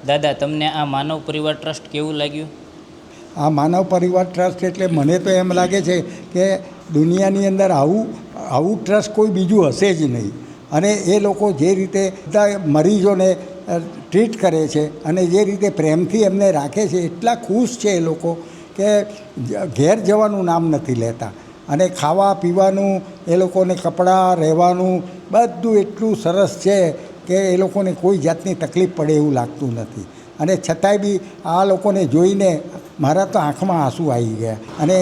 દાદા, તમને આ માનવ પરિવાર ટ્રસ્ટ કેવું લાગ્યું? આ માનવ પરિવાર ટ્રસ્ટ એટલે મને તો એમ લાગે છે કે દુનિયાની અંદર આવું ટ્રસ્ટ કોઈ બીજું હશે જ નહીં. અને એ લોકો જે રીતે બધા મરીઝોને ટ્રીટ કરે છે અને જે રીતે પ્રેમથી એમને રાખે છે, એટલા ખુશ છે એ લોકો કે ઘેર જવાનું નામ નથી લેતા. અને ખાવા પીવાનું, એ લોકોને કપડાં, રહેવાનું બધું એટલું સરસ છે કે એ લોકોને કોઈ જાતની તકલીફ પડે એવું લાગતું નથી. અને છતાંય બી આ લોકોને જોઈને મારા તો આંખમાં આંસુ આવી ગયા. અને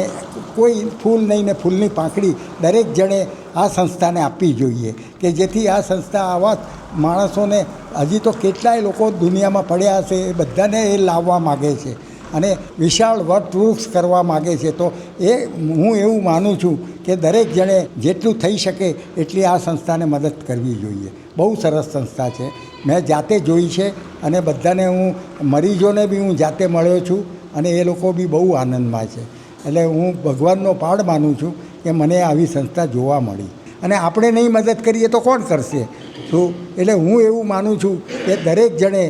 કોઈ ફૂલ નહીં ને ફૂલની પાંખડી દરેક જણે આ સંસ્થાને આપવી જોઈએ કે જેથી આ સંસ્થા આવા માણસોને, હજી તો કેટલાય લોકો દુનિયામાં પડ્યા હશે, એ બધાને એ લાવવા માગે છે અને વિશાળ વટવૃક્ષ કરવા માગે છે. તો એ હું એવું માનું છું કે દરેક જણે જેટલું થઈ શકે એટલી આ સંસ્થાને મદદ કરવી જોઈએ. બહુ સરસ સંસ્થા છે, મેં જાતે જોઈ છે અને બધાને હું મરીઝોને બી હું જાતે મળ્યો છું અને એ લોકો બી બહુ આનંદમાં છે. એટલે હું ભગવાનનો પાડ માનું છું કે મને આવી સંસ્થા જોવા મળી. અને આપણે નહીં મદદ કરીએ તો કોણ કરશે? શું એટલે હું એવું માનું છું કે દરેક જણે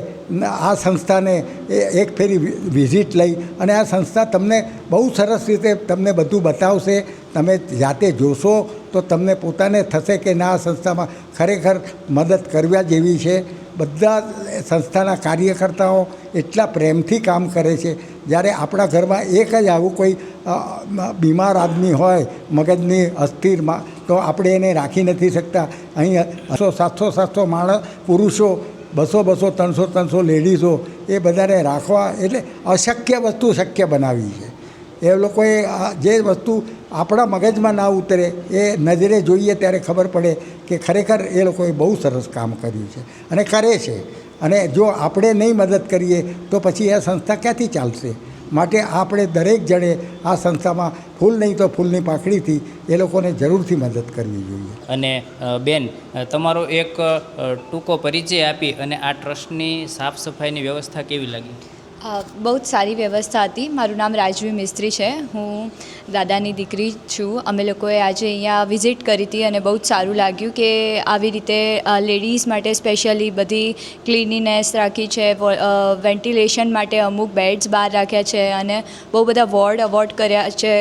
આ સંસ્થાને એક ફેરી વિઝિટ લઈ, અને આ સંસ્થા તમને બહુ સરસ રીતે તમને બધું બતાવશે. તમે જાતે જોશો તો તમને પોતાને થશે કે ના, આ સંસ્થામાં ખરેખર મદદ કરવા જેવી છે. બધા સંસ્થાના કાર્યકર્તાઓ એટલા પ્રેમથી કામ કરે છે. જ્યારે આપણા ઘરમાં એક જ આવું કોઈ બીમાર આદમી હોય, મગજની અસ્થિરમાં, તો આપણે એને રાખી નથી શકતા. અહીં 700 માણસ, પુરુષો, 200 300 લેડીઝો, એ બધાને રાખવા એટલે અશક્ય વસ્તુ શક્ય બનાવી છે. એ લોકોએ જે વસ્તુ આપણા મગજમાં ના ઉતરે, એ નજરે જોઈએ ત્યારે ખબર પડે કે ખરેખર એ લોકોએ બહુ સરસ કામ કર્યું છે અને કરે છે. અને જો આપણે નહીં મદદ કરીએ તો પછી આ સંસ્થા ક્યાંથી ચાલશે? માટે આપણે દરેક જણે આ સંસ્થામાં ફૂલ નહીં તો ફૂલની પાંખડીથી એ લોકોને જરૂરથી મદદ કરવી જોઈએ. અને બેન, તમારો એક ટૂંકો પરિચય આપી અને આ ટ્રસ્ટની સાફ સફાઈની વ્યવસ્થા કેવી લાગી? બહુ જ સારી વ્યવસ્થા હતી. મારું નામ રાજવી મિસ્ત્રી છે. હું દાદાની દીકરી છું. અમે લોકોએ આજે અહીંયા વિઝિટ કરી હતી અને બહુ જ સારું લાગ્યું કે આવી રીતે લેડીઝ માટે સ્પેશિયલી બધી ક્લિનિનેસ રાખી છે, વેન્ટિલેશન માટે અમુક બેડ્સ બહાર રાખ્યા છે અને બહુ બધા વોર્ડ અવોર્ડ કર્યા છે.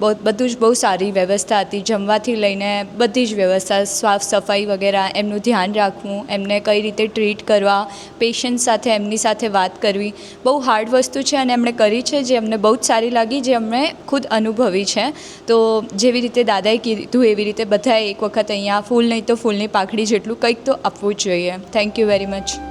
બધું જ બહુ સારી વ્યવસ્થા હતી. જમવાથી લઈને બધી જ વ્યવસ્થા, સાફ સફાઈ વગેરે, એમનું ધ્યાન રાખવું, એમને કઈ રીતે ટ્રીટ કરવા, પેશન્ટ સાથે એમની સાથે વાત કરવી, બહુ હાર્ડ વસ્તુ છે અને એમણે કરી છે જે અમને બહુ જ સારી લાગી, જે અમને ખુદ અનુભવી છે. તો જેવી રીતે દાદાએ કીધું એવી રીતે બધાએ એક વખત અહીંયા ફૂલ નહીં તો ફૂલની પાંખડી જેટલું કંઈક તો આપવું જ જોઈએ. Thank you very much.